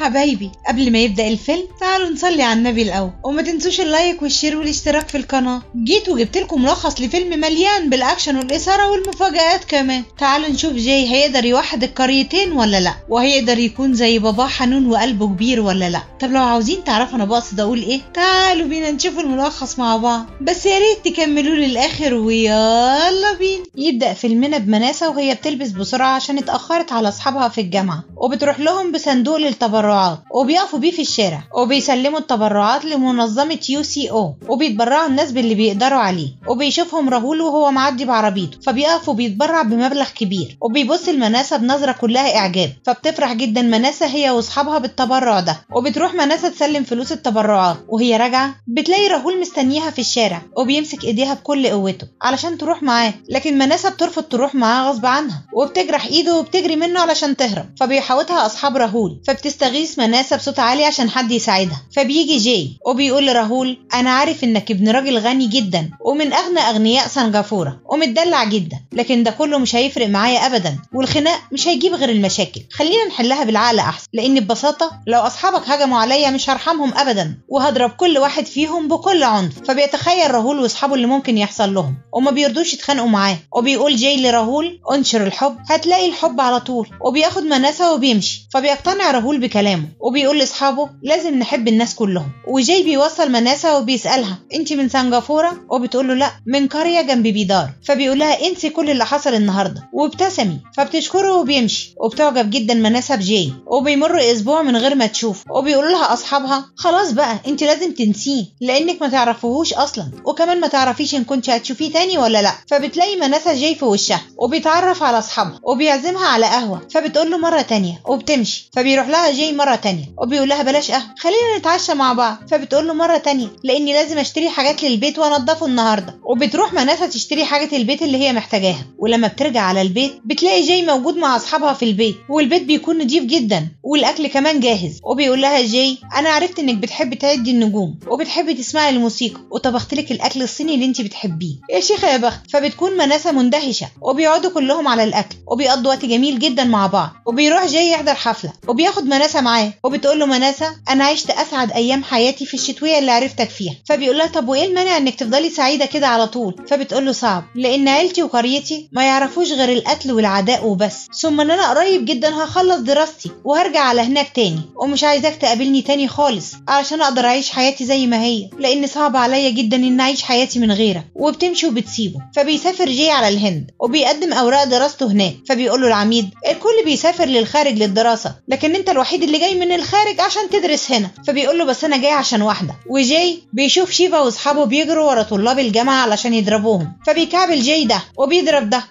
حبايبي قبل ما يبدأ الفيلم تعالوا نصلي على النبي الأول، وما تنسوش اللايك والشير والاشتراك في القناة. جيت وجبت لكم ملخص لفيلم مليان بالأكشن والإثارة والمفاجآت كمان. تعالوا نشوف جاي هيقدر يوحد القريتين ولا لا، وهيقدر يكون زي باباه حنون وقلبه كبير ولا لا. طب لو عاوزين تعرفوا أنا بقصد أقول إيه تعالوا بينا نشوف الملخص مع بعض، بس يا ريت تكملوا للآخر ويلا بينا. يبدأ فيلمنا بمناسة وهي بتلبس بسرعة عشان اتأخرت على أصحابها في الجامعة، وبتروح لهم بصندوق للتبرعات وبيقفوا بيه في الشارع وبيسلموا التبرعات لمنظمة UCO، وبيتبرعوا الناس باللي بيقدروا عليه. وبيشوفهم راهول وهو معدي بعربيته فبيقف وبيتبرع بمبلغ كبير، وبيبص لمناسة بنظرة كلها إعجاب، فبتفرح جدا مناسة هي واصحابها بالتبرع ده. وبتروح مناسة تسلم فلوس التبرعات، وهي راجعة بتلاقي راهول مستنيها في الشارع وبيمسك ايديها بكل قوته علشان تروح معاه، لكن مناسة بترفض تروح معاه غصب عنها وبتجرح ايده وبتجري منه علشان تهرب. فبيحاوطها اصحاب راهول، فبتستغيث مناسة بصوت عالي عشان حد يساعدها. فبيجي جاي وبيقول لراهول انا عارف انك ابن راجل غني جدا ومن اغنى اغنياء سنغافورة ومتدلع جدا، لكن ده كله مش هيفرق معايا ابدا، والخناق مش هيجيب غير المشاكل. خلينا نحلها بالعقل احسن، لان ببساطة لو اصحابك هجموا عليا مش هرحمهم ابدا وهضرب كل واحد فيهم بكل عنف. فبيتخيل راهول واصحابه اللي ممكن يحصل لهم وما بيرضوش يتخانقوا معاه. وبيقول جاي لراهول انشر الحب هتلاقي الحب على طول، وبياخد مناسة وبيمشي. فبيقتنع راهول بكلامه وبيقول لاصحابه لازم نحب الناس كلهم. وجاي بيوصل مناسة وبيسألها انت من سنغافورة؟ وبتقول له لا من قرية جنب بيدار. فبيقول لها انسي كل اللي حصل النهارده وابتسمي. فبتشكره وبيمشي، وبتعجب جدا مناسة بجاي. وبيمر اسبوع من غير ما تشوف، وبيقول لها اصحابها خلاص بقى انت لازم تنسيه لانك ما تعرفوهوش اصلا، وكمان ما تعرفيش ان كنت هتشوفيه تاني ولا لا. فبتلاقي مناسة جاي في وشها وبيتعرف على اصحابها وبيعزمها على قهوة، فبتقول له مرة تانية وبتمشي. فبيروح لها جاي مرة تانية وبيقول لها بلاش قهوة خلينا نتعشى مع بعض. فبتقول له مرة تانية لاني لازم اشتري حاجات للبيت وانضفه النهارده. وبتروح مناسة تشتري حاجة البيت اللي هي محتاجاها. ولما بترجع على البيت بتلاقي جاي موجود مع اصحابها في البيت، والبيت بيكون نضيف جدا والاكل كمان جاهز. وبيقول لها جاي انا عرفت انك بتحبي تعدي النجوم وبتحبي تسمعي الموسيقى، وطبخت لك الاكل الصيني اللي انت بتحبيه يا شيخه يا بخت. فبتكون مناسة مندهشة، وبيقعدوا كلهم على الاكل وبيقضوا وقت جميل جدا مع بعض. وبيروح جاي يحضر حفلة وبياخد مناسة معاه، وبتقول له مناسة انا عشت اسعد ايام حياتي في الشتوية اللي عرفتك فيها. فبيقول لها طب وايه المانع انك تفضلي سعيدة كده على طول؟ فبتقول له صعب لان عيلتي وقريتي ما يعرفوش غير القتل والعداء وبس، ثم ان انا قريب جدا هخلص دراستي وهرجع على هناك تاني، ومش عايزاك تقابلني تاني خالص علشان اقدر اعيش حياتي زي ما هي، لان صعب عليا جدا ان اعيش حياتي من غيرك. وبتمشي وبتسيبه. فبيسافر جاي على الهند وبيقدم اوراق دراسته هناك. فبيقول له العميد الكل بيسافر للخارج للدراسة، لكن انت الوحيد اللي جاي من الخارج عشان تدرس هنا. فبيقول له بس انا جاي عشان واحدة. وجاي بيشوف شيفا واصحابه بيجروا ورا طلاب الجامعة علشان يضربوهم، فبيكعبل جاي ده وبيضرب ده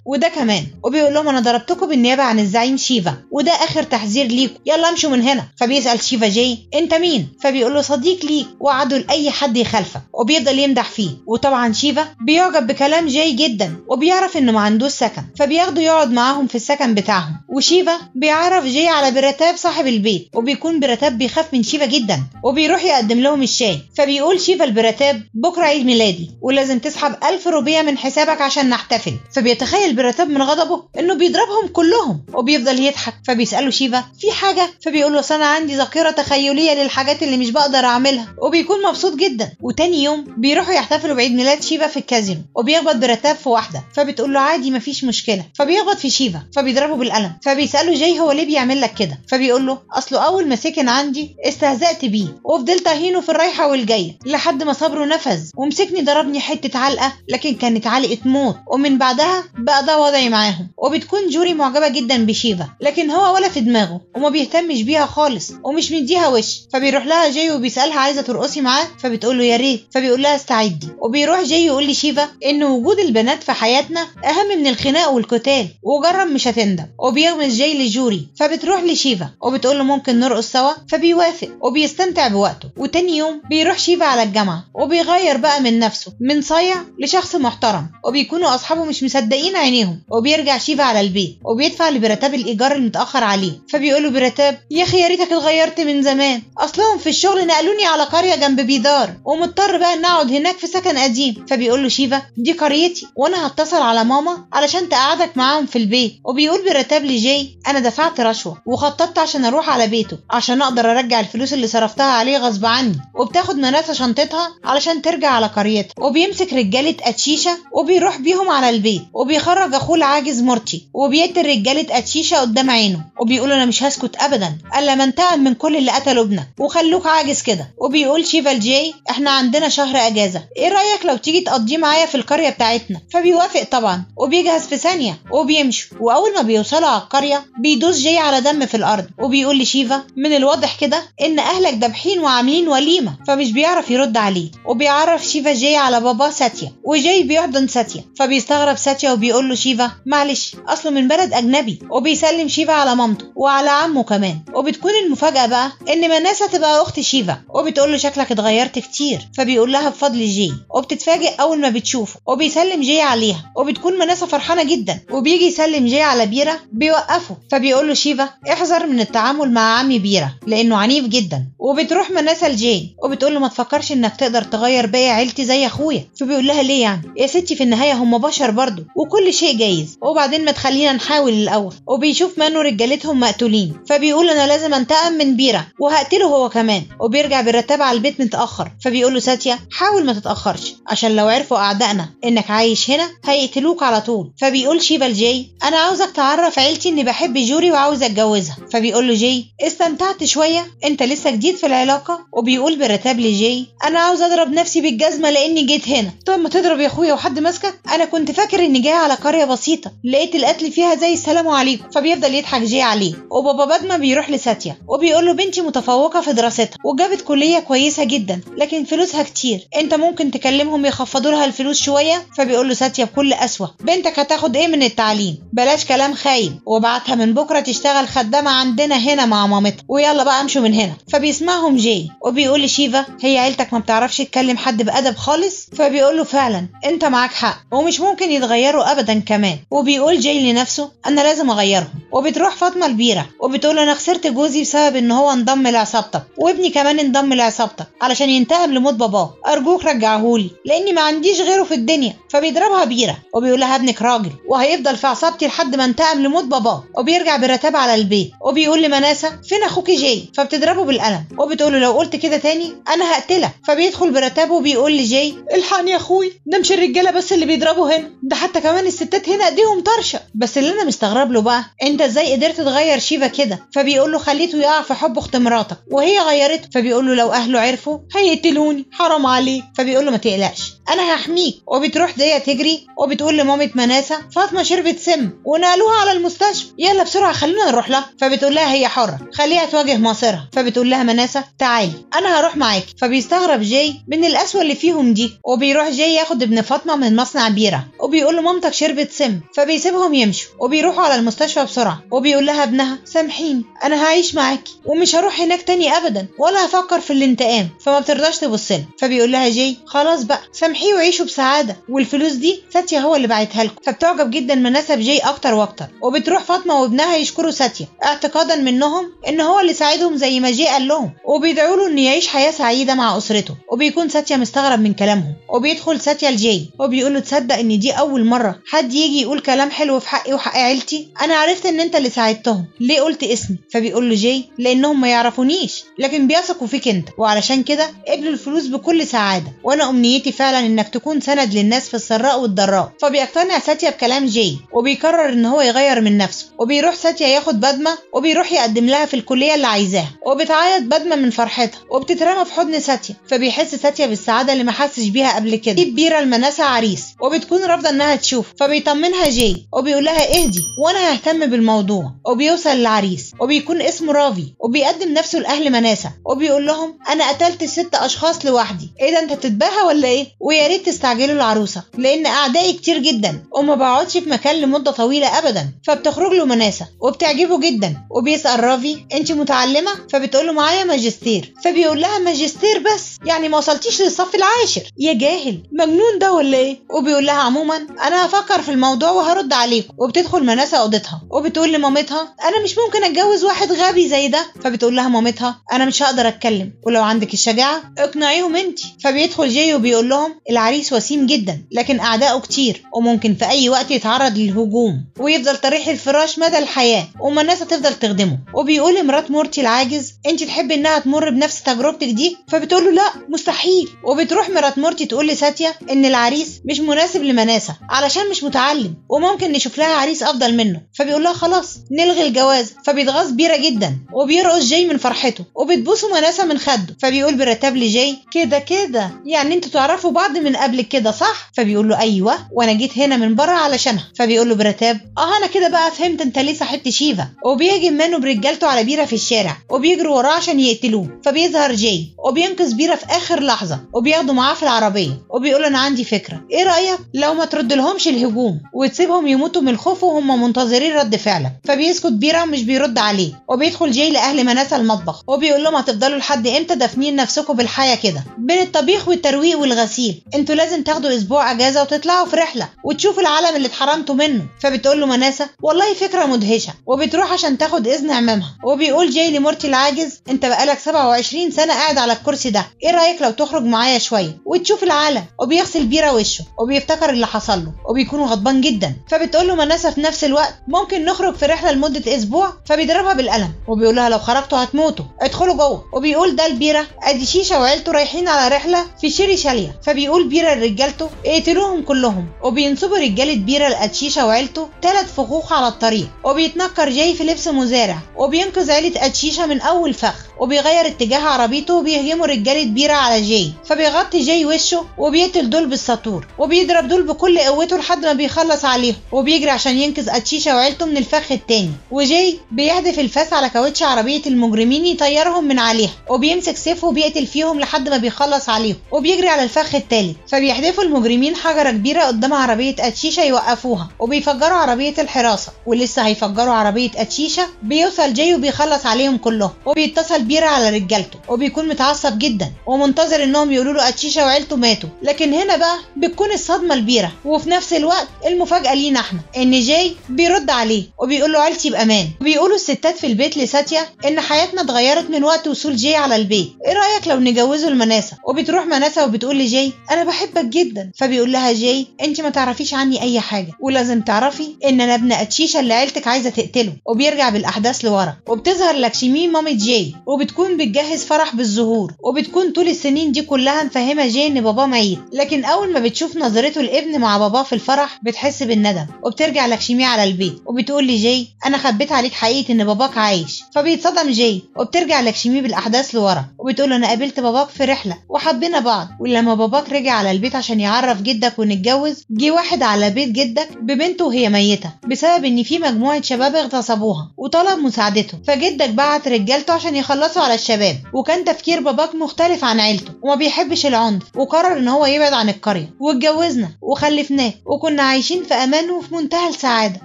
وده كمان، وبيقول لهم انا ضربتكم بالنيابة عن الزعيم شيفا وده اخر تحذير ليكم، يلا امشوا من هنا. فبيسأل شيفا جاي انت مين؟ فبيقول له صديق ليك وعدو لاي حد يخالفك، وبيفضل يمدح فيه. وطبعا شيفا بيعجب بكلام جاي جدا وبيعرف انه ما عندوش سكن، فبياخده يقعد معاهم في السكن بتاعهم. وشيفا بيعرف جاي على برتاب صاحب البيت، وبيكون برتاب بيخاف من شيفا جدا وبيروح يقدم لهم الشاي. فبيقول شيفا البرتاب بكره عيد ميلادي ولازم تسحب 1000 روبية من حسابك عشان نحتفل. فبيتخيل برتاب من غضبه انه بيضربهم كلهم وبيفضل يضحك. فبيسأله شيفا في حاجة؟ فبيقول له انا عندي ذاكرة تخيلية للحاجات اللي مش بقدر اعملها، وبيكون مبسوط جدا. وتاني يوم بيروحوا يحتفلوا بعيد ميلاد شيفا في الكازينو، وبيخبط برتاب في واحدة. فبتقول له عادي مفيش مشكلة. فبيخبط في شيفا فبيضربه بالقلم. فبيسأله جاي هو ليه بيعمل لك كده؟ فبيقول له اصله اول ما سكن عندي استهزأت بيه وفضلت اهينه في الرايحة والجاية لحد ما صبره نفذ ومسكني ضربني حتة علقة، لكن كانت علقة موت، ومن بعدها بقى ده وضعي معاهم. وبتكون جوري معجبة جدا بشيفا، لكن هو ولا في دماغه وما بيهتمش بيها خالص ومش مديها وش. فبيروح لها جاي وبيسألها عايزة ترقصي معاه؟ فبتقول له يا ريت. فبيقول لها استعدي. وبيروح جاي يقول لشيفا ان وجود البنات في حياتنا اهم من الخناق والقتال، وجرب مش هتندم. وبيغمز جاي لجوري. فبتروح لشيفا وبتقول له ممكن نرقص سوا؟ فبيوافق وبيستمتع بوقته. وتاني يوم بيروح شيفا على الجامعة وبيغير بقى من نفسه من صايع لشخص محترم، وبيكونوا اصحابه مش مصدقين عينيهم. وبيرجع شيفا على البيت وبيدفع لبرتاب الايجار المتاخر عليه. فبيقول له برتاب يا اخي يا ريتك اتغيرت من زمان، اصلهم في الشغل نقلوني على قرية جنب بيدار ومضطر بقى ان اقعد هناك في سكن قديم. فبيقول له شيفا دي قريتي وانا هتصل على ماما علشان تقعدك معاهم في البيت. وبيقول برتاب لجاي انا دفعت رشوة وخططت عشان اروح على بيته عشان اقدر ارجع الفلوس اللي صرفتها عليه غصب عني. وبتاخد مناسة شنطتها علشان ترجع على قريتها، وبيمسك رجالة اتشيشة وبيروح بيهم على البيت، وبيخرج اخوه العاجز مورتي وبيقتل رجالة اتشيشة قدام عينه، وبيقول انا مش هسكت ابدا الا ما انتقم من كل اللي قتلوا ابنك وخلوك عاجز كده. وبيقول شيفا لجاي احنا عندنا شهر اجازة، ايه رايك لو تيجي تقضيه معايا في القرية بتاعتنا؟ فبيوافق طبعا وبيجهز في ثانية وبيمشوا. واول ما بيوصلوا على القرية بيدوس جاي على دم في الارض، وبيقول لشيفا من الواضح كده ان اهلك دابحين وعاملين وليمة، فمش بيعرف يرد عليه. وبيعرف شيفا جاي على بابا ساتيا، وجاي بيحضن ساتيا، فبيستغرب ساتيا وبيقول له شيفا معلش اصله من بلد اجنبي. وبيسلم شيفا على مامته وعلى عمه كمان. وبتكون المفاجأة بقى ان مناسة تبقى اخت شيفا، وبتقول له شكلك اتغيرت كتير، فبيقول لها بفضل جاي. وبتتفاجئ اول ما بتشوفه وبيسلم جاي عليها، وبتكون مناسة فرحانة جدا. وبيجي يسلم جاي على بيرة بيوقفه، فبيقول له شيفا احذر من التعامل مع عمي بيرة لانه عنيف جدا. وبتروح مناسة لجاي وبتقول له ما تفكرش انك تقدر تغير باقي عيلتي زي اخويا. فبيقول لها ليه يعني يا ستي، في النهاية هم بشر برضو وكل شيء جايز، وبعدين ما تخلينا نحاول الاول. وبيشوف مانو رجالتهم مقتولين، فبيقول انا لازم انتقم من بيرة وهقتله هو كمان. وبيرجع بالرتاب على البيت متأخر، فبيقول له ساتيا حاول ما تتأخرش عشان لو عرفوا اعدائنا انك عايش هنا هيقتلوك على طول. فبيقول شيفا لجاي انا عاوزك تعرف عيلتي اني بحب جوري وعاوز اتجوزها. فبيقول له جاي استمتعت شوية، انت لسه جديد في العلاقة. وبيقول بالرتاب لجاي انا عاوز اضرب نفسي بالجزمة لاني جيت هنا. طب ما تضرب يا اخويا وحد ماسكك، انا كنت فاكر اني جاي على قرية بسيطة لقيت القتل فيها زي السلام عليكم. فبيفضل يضحك جاي عليه. وبابا بادما بيروح لساتيا وبيقول له بنتي متفوقة في دراستها وجابت كلية كويسة جدا لكن فلوسها كتير، انت ممكن تكلمهم يخفضوا لها الفلوس شوية. فبيقول له ساتيا بكل قسوة بنتك هتاخد ايه من التعليم، بلاش كلام خايب، وبعتها من بكرة تشتغل خدامة عندنا هنا مع مامتها، ويلا بقى امشوا من هنا. فبيسمعهم جاي وبيقول لشيفا هي عيلتك ما بتعرفش تكلم حد بأدب خالص. فبيقول له فعلا انت معاك حق ومش ممكن يتغيروا ابدا كمان. وبيقول جاي لنفسه انا لازم اغيرهم. وبتروح فاطمة البيرة وبتقول انا خسرت جوزي بسبب ان هو انضم لعصابتك، وابني كمان انضم لعصابتك علشان ينتقم لموت باباه، ارجوك رجعهولي لاني ما عنديش غيره في الدنيا. فبيضربها بيرة وبيقول لها ابنك راجل وهيفضل في عصابتي لحد ما انتقم لموت باباه. وبيرجع بالرتاب على البيت وبيقول لمناسة فين اخوكي جاي. فبتضربه بالقلم وبتقول له لو قلت كده تاني انا هقتلك. فبيدخل برتابه وبيقول لجاي الحقني يا اخوي، ده مش الرجاله بس اللي بيضربوا هنا، ده حتى كمان الستات هنا ايديهم طرشه. بس اللي انا مستغرب له بقى انت ازاي قدرت تغير شيفا كده. فبيقول له خليته يقع في حب اخت مراتك وهي غيرته. فبيقول له لو اهله عرفوا هيقتلوني حرام عليك. فبيقول له ما تقلقش انا هحميك. وبتروح ديا تجري وبتقول لمامة مناسة فاطمه شربت سم ونقلوها على المستشفى، يلا بسرعه خلينا نروح لها. فبتقول لها هي حره خليها تواجه مصيرها. فبتقول لها مناسة تعالي انا هروح معاك. فبيستغرب جاي من القسوه اللي فيهم دي. وبيروح جاي ياخد ابن فاطمه من مصنع بيره وبيقول له مامتك شربت سم. فبيسيبهم يمشوا وبيروحوا على المستشفى بسرعه. وبيقول لها ابنها سامحيني انا هعيش معاكي ومش هروح هناك تاني ابدا ولا هفكر في الانتقام. فما بترضاش تبص له. فبيقول لها جاي خلاص بقى سامحيه وعيشوا بسعاده، والفلوس دي ساتيا هو اللي باعتها لكم. فبتعجب جدا مناسة بجاي اكتر واكتر. وبتروح فاطمه وابنها يشكروا ساتيا اعتقادا منهم ان هو اللي ساعدهم زي ما جاي قال لهم، وبيدعوا له ان يعيش حياه سعيده مع اسرته. وبيكون ساتيا مستغرب من كلامهم. وبيدخل ساتيا لجاي وبيقول له تصدق ان دي اول مره حد يجي يقول كلام حلو في حقي وحق عيلتي، انا عرفت ان انت اللي ساعدتهم، ليه قلت اسمي؟ فبيقول له جاي لانهم ما يعرفونيش لكن بيثقوا فيك انت، وعلشان كده قبلوا الفلوس بكل سعاده، وانا امنيتي فعلا انك تكون سند للناس في السراء والضراء. فبيقتنع ساتيا بكلام جاي وبيقرر ان هو يغير من نفسه. وبيروح ساتيا ياخد بادما وبيروح يقدم لها في الكليه اللي عايزاها. وبتعيط بادما من فرحتها وبتترمى في حضن ساتيا. فبيحس ساتيا بالسعاده اللي ما حسش بيها قبل كده. دي بيرة المناسة عريس وبتكون رافضه انها تشوف. فبيطمنها جاي وبيقول لها اهدي وانا ههتم بالموضوع. وبيوصل للعريس وبيكون اسمه رافي وبيقدم نفسه لاهل مناسة وبيقول لهم انا قتلت 6 اشخاص لوحدي، ايه ده انت بتتباهى ولا ايه؟ ويا ريت تستعجلوا العروسه لان اعدائي كتير جدا وما بقعدش في مكان لمده طويله ابدا. فبتخرج له مناسة وبتعجبه جدا. وبيسال رافي انت متعلمه؟ فبتقول له معايا ماجستير. فبيقول لها ماجستير بس؟ يعني ما وصلتيش للصف العاشر يا جاهل، مجنون ده ولا ايه؟ وبيقول لها عموما انا هفكر في الموضوع وهرد عليكم. وبتدخل مناسة اوضتها وبتقول لمامتها انا مش ممكن اتجوز واحد غبي زي ده. فبتقول لها مامتها انا مش هقدر اتكلم، ولو عندك الشجاعة اقنعيهم انتي. فبيدخل جاي وبيقول لهم العريس وسيم جدا لكن اعدائه كتير وممكن في اي وقت يتعرض للهجوم ويفضل طريح الفراش مدى الحياة ومناسة تفضل تخدمه. وبيقول لمرات مورتي العاجز انتي تحبي انها تمر بنفس تجربتك دي؟ فبتقول له لا مستحيل. وبتروح مرات مورتي تقول لساتيا ان العريس مش مناسب لمناسة علشان مش متعلم وممكن نشوف لها عريس افضل منه. فبيقول لها خلاص نلغي الجواز. فبيتغاظ بيرة جدا وبيرقص جاي من فرحته وبتبوسه مناسة من خده. فبيقول برتاب لجاي كده يعني انتوا تعرفوا بعض من قبل كده صح؟ فبيقول له ايوه وانا جيت هنا من بره علشانها. فبيقول له برتاب انا كده بقى فهمت انت ليه صاحبت شيفا. وبيهجم منه برجالته على بيرة في الشارع وبيجروا وراه عشان يقتلوه. فبيظهر جاي وبينقذ بيرة في اخر لحظة وبياخده معاه في العربية وبيقول انا عندي فكرة، ايه رأيك لو ما ترد لهمش الهجوم وتسيبهم يموتوا من الخوف وهم منتظرين رد فعلك؟ فبيسكت بيرة ومش بيرد عليه. وبيدخل جاي لاهل مناسة المطبخ وبيقول لهم هتفضلوا لحد امتى دافنين نفسكم بالحياة كده بين الطبيخ والترويق والغسيل؟ انتوا لازم تاخدوا اسبوع اجازة وتطلعوا في رحلة وتشوفوا العالم اللي اتحرمتوا منه. فبتقول له مناسة والله فكرة مدهشة وبتروح عشان تاخد اذن عمامها. وبيقول جاي لمورتي العاجز انت بقالك 27 سنة قاعد على الكرسي ده، ايه رأيك لو تخرج معايا شوية وتشوف العالم؟ وبيغسل بيرة وشه وبيفتكر اللي حصل له وبيكون غضبان جدا. فبتقول له مناسة في نفس الوقت ممكن نخرج في رحلة لمدة اسبوع. فبيضربها بالقلم وبيقول لها لو خرجتوا هتموتوا، ادخلوا جوه. وبيقول ده البيرة ادي شيشة وعيلته رايحين على رحلة في شيري شالية. فبيقول بيرة لرجالته اقتلوهم كلهم. وبينصبوا رجالة بيرة لأتشيشة وعيلته 3 فخوخ على الطريق. وبيتنكر جاي في لبس مزارع وبينقذ عيلة أتشيشة من أول فخ وبيغير اتجاه عربيته وبيهجموا رجالة بيرة على جاي. فبيغطي جاي وشه وبيقتل دول بالساطور وبيضرب دول بكل قوته لحد ما بيخلص عليهم وبيجري عشان ينقذ أتشيشة وعيلته من الفخ التاني. وجاي بيحدف الفاس على كاوتش عربية المجرمين يطيرهم من عليها وبيمسك سيفه وبيقتل فيهم لحد ما بيخلص عليهم وبيجري على الفخ التالت. فبيحدفوا المجرمين حجرة كبيرة قدام عربية أتشيشة يوقفوها وبيفجروا عربية الحراسة ولسه هيفجروا عربية أتشيشة. بيوصل جاي وبيخلص عليهم كلهم وبيتصل بيرة على رجالته وبيكون متعصب جدا ومنتظر انهم يقولوا له أتشيشة وعيلته ماتوا. لكن هنا بقى بتكون الصدمة لبيرة وفي نفس الوقت المفاجأة لينا احنا ان جاي بيرد عليه وبيقول له عيلتي بأمان. وبيقولوا الستات في البيت لساتيا ان حياتنا اتغيرت من وقت وصول جاي على البيت، ايه رأيك لو نجوزه لمناسة؟ وبتروح مناسة وبتقول لجاي انا بحبك جدا. فبيقول لها جاي انت ما تعرفيش عني اي حاجة ولازم تعرفي ان انا ابن أتشيشة اللي عيلتك عايزة تقتله. وبيرجع بالاحداث لورا وبتظهر لكشمي مامة جاي وبتكون بتجهز فرح بالزهور وبتكون طول السنين دي كلها مفهمة جاي ان باباه ميت. لكن اول ما بتشوف نظرته الابن مع باباه في الفرح بتحس بالندم وبترجع لكشمي على البيت وبتقول لجاي انا خبيت عليك حقيقة ان باباك عايش. فبيتصدم جاي وبترجع لكشمي بالاحداث لورا وبتقول انا قابلت باباك في رحلة وحبينا بعض، ولما باباك رجع على البيت عشان يعرف جدك ونتجوز جه واحد على بيت جدك ببنته وهي ميتة بسبب ان في مجموعة شباب اغتصبوها وطلب مساعدته. فجدك بعت رجالته عشان يخلصوا على الشباب وكان تفكير باباك مختلف عن عيلته وما بيحبش العنف وقرر ان هو يبعد عن القرية. واتجوزنا وخلفناه وكنا عايشين في امان وفي منتهى السعادة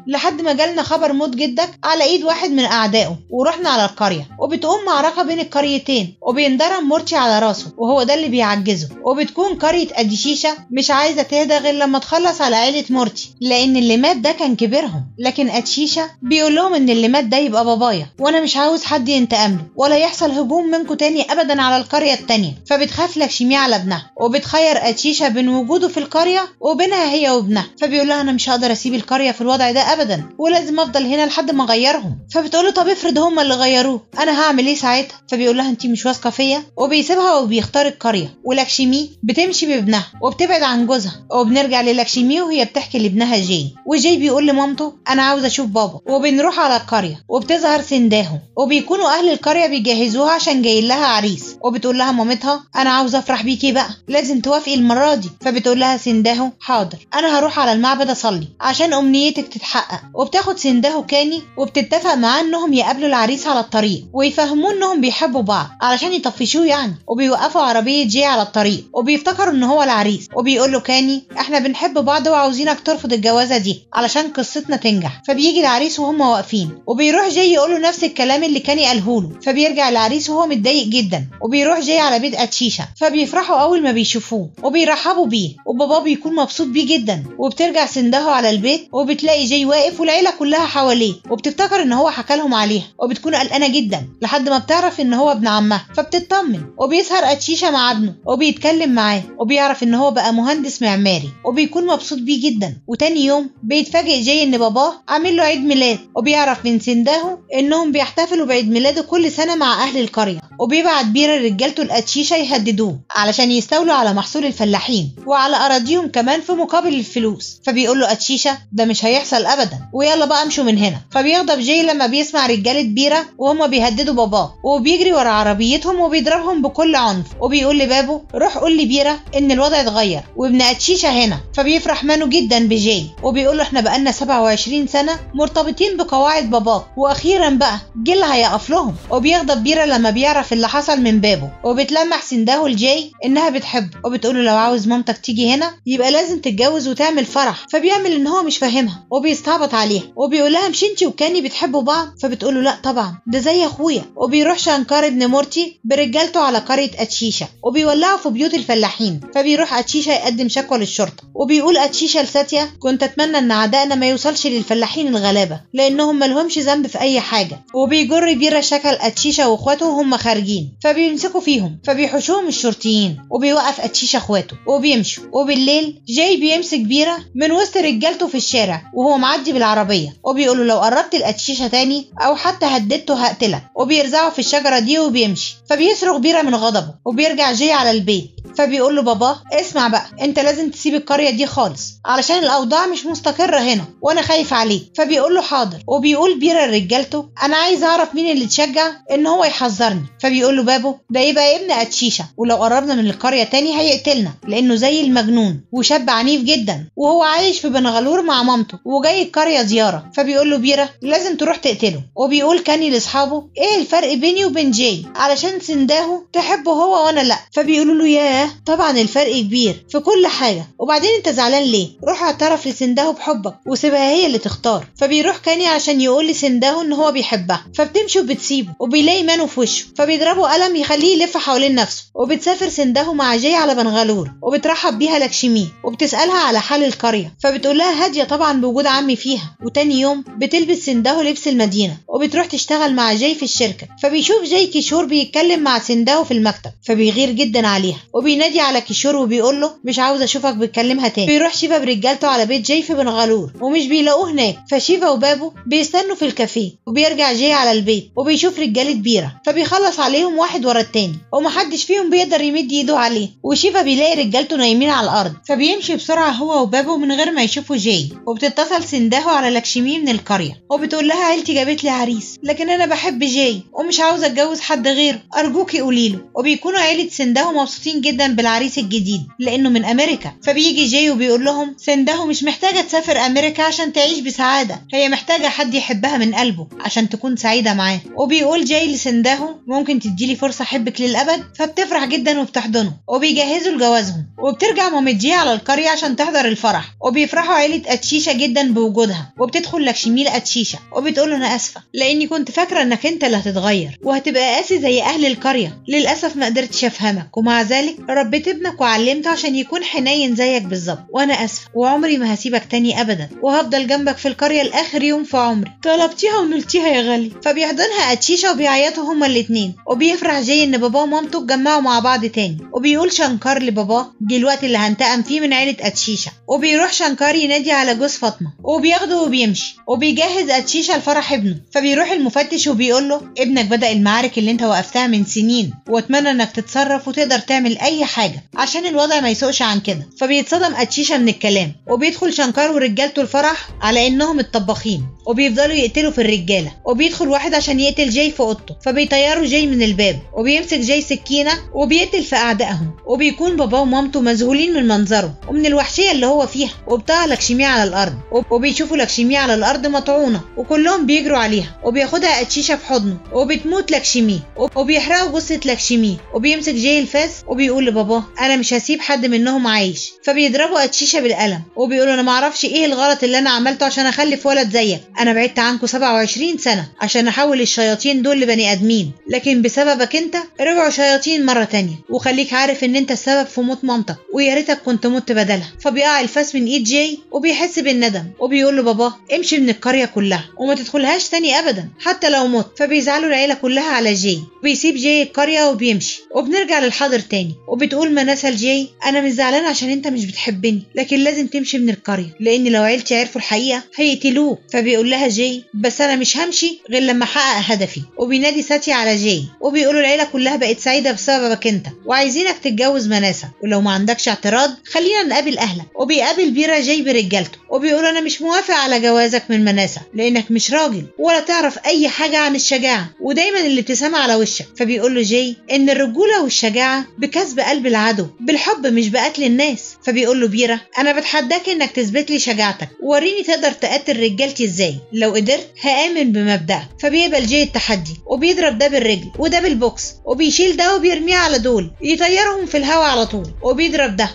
لحد ما جالنا خبر موت جدك على ايد واحد من اعدائه ورحنا على القرية وبتقوم معركة بين القريتين وبينضرب مورتي على راسه وهو ده اللي بيعجزه. وبتكون قرية أتشيشة مش عايزة تهدى غير لما تخلص على عيلة مورتي لان اللي مات ده كان كبيرهم. لكن أتشيشة بيقول لهم ان اللي مات ده يبقى بابايا وانا مش عاوز حد ينتقم له ولا يحصل هجوم منكم تاني ابدا على القرية التانية. فبتخاف لكشمي على ابنها وبتخير أتشيشة بين وجوده في القرية وبينها هي وابنها. فبيقول لها انا مش هقدر اسيب القرية في الوضع ده ابدا ولازم افضل هنا لحد ما اغيرهم. فبتقول له طب افرض هم اللي غيروه انا هعمل ايه ساعتها؟ فبيقول لها انت مش واثقة فيا وبيسيبها وبيختار القرية. ولكشمي بتمشي بابنها وبتبعد عن جوزها وبنرجع للكشمي وهي بتحكي لابنها جاي وجاي بيقول لمامته انا عاوزة اشوف بابا. وبنروح على القرية وبتظهر سنداهم وبيكونوا اهل القرية بيجهزوها عشان جاي لها عريس. وبتقول لها مامتها انا عاوزة افرح بيكي بقى لازم توافقي المرة دي. فبتقول لها سنداهو حاضر انا هروح على المعبد اصلي عشان امنيتك تتحقق. وبتاخد سنداهو كاني وبتتفق معاه انهم يقابلوا العريس على الطريق ويفهموه انهم بيحبوا بعض علشان يطفشوه يعني. وبيوقفوا عربية جاي على الطريق وبيفتكروا ان هو العريس وبيقول له كاني احنا بنحب بعض وعاوزينك ترفض الجوازة دي علشان قصتنا تنجح. فبيجي العريس وهم واقفين وبيروح جاي يقول له نفس الكلام اللي كاني قاله له. فبيرجع العريس وهو متضايق جدا وبيروح جاي على بيت اتشيشا، فبيفرحوا اول ما بيشوفوه وبيرحبوا بيه، وبابا بيكون مبسوط بيه جدا. وبترجع سندهو على البيت وبتلاقي جاي واقف والعيله كلها حواليه، وبتفتكر ان هو حكى لهم عليها، وبتكون قلقانه جدا لحد ما بتعرف ان هو ابن عمها، فبتطمن. وبيسهر اتشيشا مع ابنه وبيتكلم معاه، وبيعرف ان هو بقى مهندس معماري، وبيكون مبسوط بيه جدا. وتاني يوم بيتفاجئ جاي ان باباه عامل له عيد ميلاد، وبيعرف من سندهو انهم بيحتفلوا بعيد ميلاده كل سنه مع اهل القريه. وبيبعت بيرا رجالته لاتشيشا يهددوه علشان يستولوا على محصول الفلاحين وعلى اراضيهم كمان في مقابل الفلوس. فبيقول له اتشيشا ده مش هيحصل ابدا، ويلا بقى امشوا من هنا. فبيغضب جاي لما بيسمع رجاله بيرا وهم بيهددوا باباه، وبيجري ورا عربيتهم وبيضربهم بكل عنف. وبيقول لبابه روح قول لبيرا ان الوضع اتغير وابن اتشيشا هنا. فبيفرح مانو جدا بجاي وبيقول له احنا بقالنا 27 سنه مرتبطين بقواعد باباك، واخيرا بقى جيل هيقف لهم. وبيغضب بيرا لما بيعرف اللي حصل من بابه، وبتلمح سندهو لجاي انها بتحبه، وبتقول له لو عاوز مامتك تيجي هنا يبقى لازم تتجوز وتعمل فرح. فبيعمل ان هو مش فاهمها وبيستعبط عليها، وبيقول لها مش انتي وكاني بتحبوا بعض؟ فبتقول له لا طبعا ده زي اخويا. وبيروح شانكار ابن مورتي برجالته على قريه اتشيشا وبيولعوا في بيوت الفلاحين. فبيروح اتشيشا يقدم شكوى للشرطه، وبيقول اتشيشا لساتيا كنت اتمنى ان عدائنا ما يوصلش للفلاحين الغلابه لانهم ملهمش ذنب في اي حاجه. وبيجر بيرا شكل اتشيشا واخواته وهم خارجين، فبيمسكوا فيهم فبيحوشوهم الشرطيين، وبيوقف اتشيشا اخواته وبيمشوا. وبالليل جاي بيمسك بيرا من وسط رجالته في الشارع وهو معدي بالعربيه، وبيقول له لو قربت لاتشيشا تاني او حتى هددته هقتلك. وبيرزعه في الشجره دي وبيمشي. فبيصرخ بيرا من غضبه، وبيرجع جاي على البيت. فبيقول له بابا اسمع بقى، انت لازم تسيب القريه دي خالص علشان الاوضاع مش مستقره هنا وانا خايف عليك. فبيقول له حاضر. وبيقول بيرا لرجالته انا عايز اعرف مين اللي تشجع ان هو يحذرني. فبيقول له بابو ده يبقى ابن اتشيشا، ولو قربنا من القريه تاني هيقتلنا لانه زي المجنون وشاب عنيف جدا، وهو عايش في بنغالور مع مامته وجاي القريه زياره. فبيقول له بيرا لازم تروح تقتله. وبيقول كاني لاصحابه ايه الفرق بيني وبين جاي علشان سندهو تحبه هو وانا لا. فبيقولوا له ياه طبعا الفرق كبير في كل حاجه، وبعدين انت زعلان ليه؟ روح اعترف لسندهو بحبك وسيبها هي اللي تختار. فبيروح كاني عشان يقول لسندهو ان هو بيحبها، فبتمشي وبتسيبه. وبيلاقي مانو في وشه فبيضربه قلم يخليه يلف حوالين نفسه. وبتسافر سندهو مع جاي على بنغالور، وبترحب بيها لكشمي وبتسالها على حال القريه. فبتقول لها هاديه طبعا بوجود عمي فيها. وتاني يوم بتلبس سندهو لبس المدينه وبتروح تشتغل مع جاي في الشركه. فبيشوف جاي كيشور بيتكلم مع سندهو في المكتب، فبيغير جدا عليها وبينادي على كيشور وبيقول له مش عاوز اشوفك بتكلمها تاني. بيروح شيفا برجالته على بيت جاي في بنغالور ومش بيلاقوه هناك. فشيفا وبابو بيستنوا في الكافيه، وبيرجع جاي على البيت وبيشوف رجاله بيرا، فبيخلص عليهم واحد ورا التاني ومحدش فيهم بيقدر يمد ايده عليه. وشيفا بيلاقي رجالته نايمين على الارض، فبيمشي بسرعه هو وبابو من غير ما يشوفوا جاي. وبتتصل سندهو على لكشمي من القريه وبتقول لها عيلتي جابت لي عريس، لكن انا بحب جاي ومش عاوزه اتجوز حد غيره، ارجوكي قولي له. وبيكونوا عيله سندهو مبسوطين جدا بالعريس الجديد لانه من امريكا. فبيجي جاي وبيقول لهم سندهو مش محتاجه تسافر امريكا عشان تعيش بسعاده، هي محتاجه حد يحبها من قلبه عشان تكون سعيده معاه. وبيقول جاي لسندهو ممكن تديلي فرصه احبك للابد. فبتفرح جدا وبتحضنه وبيجهزوا لجوازهم. وبترجع مامة جاي على القريه عشان تحضر الفرح، وبيفرحوا عيله اتشيشا جدا بوجودها. وبتدخل لكشمي لاتشيشا وبتقول له انا اسفه لاني كنت فاكره انك انت اللي هتتغير وهتبقى قاسي زي اهل القريه، للاسف ما قدرتش افهمك، ومع ذلك ربيت ابنك وعلمته عشان يكون حنين زيك بالظبط، وانا اسفه وعمري ما هسيبك تاني ابدا، وهفضل جنبك في القريه لاخر يوم في عمري، طلبتيها ونلتيها يا غالي. فبيحضنها اتشيشا وبيعيطوا هما الاتنين. وبيفرح جاي ان باباه ومامته اتجمعوا مع بعض تاني. وبيقول شانكار لباباه دي الوقت اللي هنتقم فيه من عيله اتشيشا. وبيروح شانكار ينادي على جوز فاطمه وبياخده وبيمشي. وبيجهز اتشيشا لفرح ابنه. فبيروح المفتش وبيقول له ابنك بدأ المعارك اللي انت وقفتها من سنين، واتمنى انك تتصرف وتقدر تعمل اي حاجه عشان الوضع ما يسوقش عن كده. فبيتصدم اتشيشا من الكلام. وبيدخل شانكار ورجالته الفرح على انهم الطباخين، وبيفضلوا يقتلوا في الرجاله. وبيدخل واحد عشان يقتل جاي في اوضته، فبيطيروا جاي من الباب وبيمسك جاي سكينه وبيقتل في اعدائهم. وبيكون باباه ومامته مذهولين من منظره ومن الوحشيه اللي هو فيها. وبتقع لكشمي على الارض، وبيشوفوا لكشمي على الارض مطعونه وكلهم بيجروا عليها. وبياخدها اتشيشا في حضنه وبتموت لكشمي. وبيحرقوا جثه لكشمي. وبيمسك جاي الفاس وبيقول لباباه انا مش هسيب حد منهم عايش. فبيضربوا اتشيشه بالقلم وبيقولوا انا معرفش ايه الغلط اللي انا عملته عشان اخلف ولد زيك، انا بعدت عنكم 27 سنه عشان احول الشياطين دول لبني ادمين، لكن بسببك انت رجعوا شياطين مره تانية، وخليك عارف ان انت السبب في موت مامتك ويا ريتك كنت مت بدلها. فبيقع الفاس من ايد جاي وبيحس بالندم وبيقول له بابا امشي من القريه كلها وما تدخلهاش تاني ابدا حتى لو مت. فبيزعلوا العيله كلها على جاي، بيسيب جاي القريه وبيمشي. وبنرجع للحاضر تاني وبتقول مناسة لجاي انا مش زعلانه عشان انت مش بتحبني، لكن لازم تمشي من القريه لان لو عيلتي عرفوا الحقيقه هيقتلوه. فبيقول لها جاي بس انا مش همشي غير لما احقق هدفي. وبينادي ساتيا على جاي وبيقولوا العيله كلها بقت سعيده بسببك انت وعايزينك تتجوز مناسة، ولو ما عندكش اعتراض خلينا نقابل اهلك. وبيقابل بيرا جاي برجالته وبيقول انا مش موافق على جوازك من مناسة لانك مش راجل ولا تعرف اي حاجه عن الشجاعه ودايما الابتسامه على وشك. فبيقول له جاي ان الرجوله والشجاعه بكسب قلب العدو بالحب مش بقتل الناس. فبيقول له بيرا انا بتحداك انك تثبت لي شجاعتك ووريني تقدر تقتل رجالتي ازاي، لو قدرت هامن بمبدأك. فبيقبل جاي التحدي وبيضرب ده بالرجل وده بالبوكس وبيشيل ده وبيرميه على دول يطيرهم في الهواء على طول، وبيضرب ده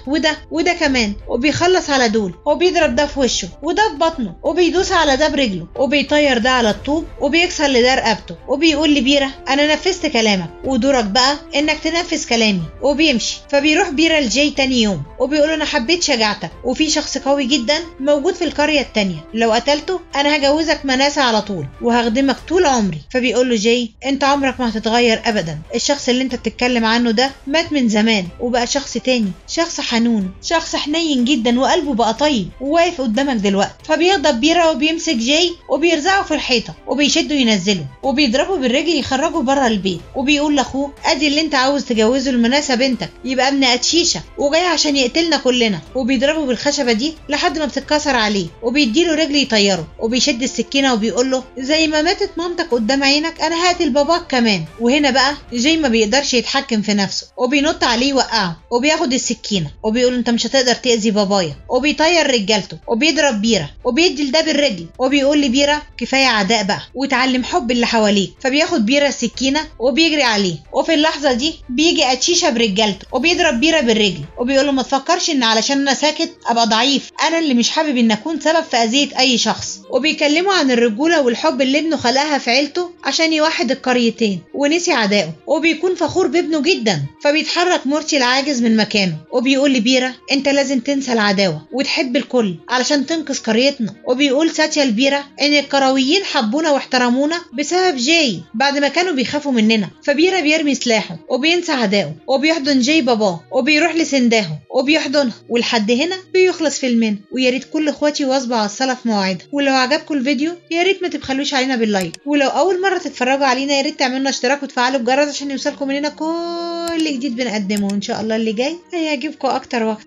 وده كمان وبيخلص على دول، وبيضرب ده في وشه وده في بطنه وبيدوس على ده برجله وبيطير ده على الطوب وبيكسر لده رقبته. وبيقول لبيرا انا نفذت كلامك ودورك بقى انك تنفذ كلامي، وبيمشي. فبيروح بيرا لجاي تاني يوم وبيقول انا حبيت شجاعتك وفي شخص قوي جدا موجود في القريه التانيه، لو قتلته انا هجوزك مناسة على طول وهخدمك طول عمري. فبيقول له جاي انت عمرك ما هتتغير ابدا، الشخص اللي انت بتتكلم عنه ده مات من زمان وبقى شخص تاني، شخص حنون، شخص حنين جدا وقلبه بقى طيب وواقف قدامك دلوقتي. فبيغضب بيرا وبيمسك جاي وبيرزعه في الحيطه وبيشده ينزله وبيضربه بالرجل يخرجه بره البيت. وبيقول لاخوه ادي اللي انت عاوز تجوزه لمناسة بنتك يبقى ابن اتشيشه وجاي عشان يقتلنا كلنا. وبيضربه بالخشبه دي لحد ما بتتكسر عليه وبيديله رجل يطيره وبيشد السكينه وبيقول له زي ما ماتت مامتك قدام عينك انا هقتل باباك كمان. وهنا بقى جاي ما بيقدرش يتحكم في نفسه وبينط عليه يوقعه وبياخد السكينه وبيقول انت مش هتقدر تاذي بابايا، وبيطير رجالته وبيضرب بيرا وبيدي لده بالرجل وبيقول لبيرا كفايه عداء بقى وتعلم حب اللي حواليك. فبياخد بيرا السكينه وبيجري عليه، وفي اللحظه دي بيجي اتشيشه برجالته وبيضرب بيرا بالرجل وبيقول له ما تفكرش ان علشان انا ساكت ابقى ضعيف، انا اللي مش حابب ان اكون سبب في اذيه اي شخص. وبيكلموا عن الرجوله والحب اللي ابنه خلقها في عيلته عشان يوحد القريتين ونسي عدائه وبيكون فخور بابنه جدا. فبيتحرك مورتي العاجز من مكانه وبيقول لبيرا انت لازم تنسى العداوه وتحب الكل علشان تنقذ قريتنا. وبيقول ساتيا لبيرا ان القرويين حبونا واحترمونا بسبب جاي بعد ما كانوا بيخافوا مننا. فبيرا بيرمي سلاحه وبينسى عدائه وبيحضن جاي باباه وبيروح لسنداهو وبيحضنها. ولحد هنا بيخلص فيلمنا، ويا ريت كل اخواتي واصبعوا على الصلاه في مواعيدها. ولو عجبكم الفيديو يا ريت ما تبخلوش علينا باللايك، ولو اول مره تتفرجوا علينا يا ريت تعملوا اشتراك وتفعلوا الجرس عشان يوصلكم مننا كل جديد بنقدمه. وان شاء الله اللي جاي هيعجبكم اكتر وقت.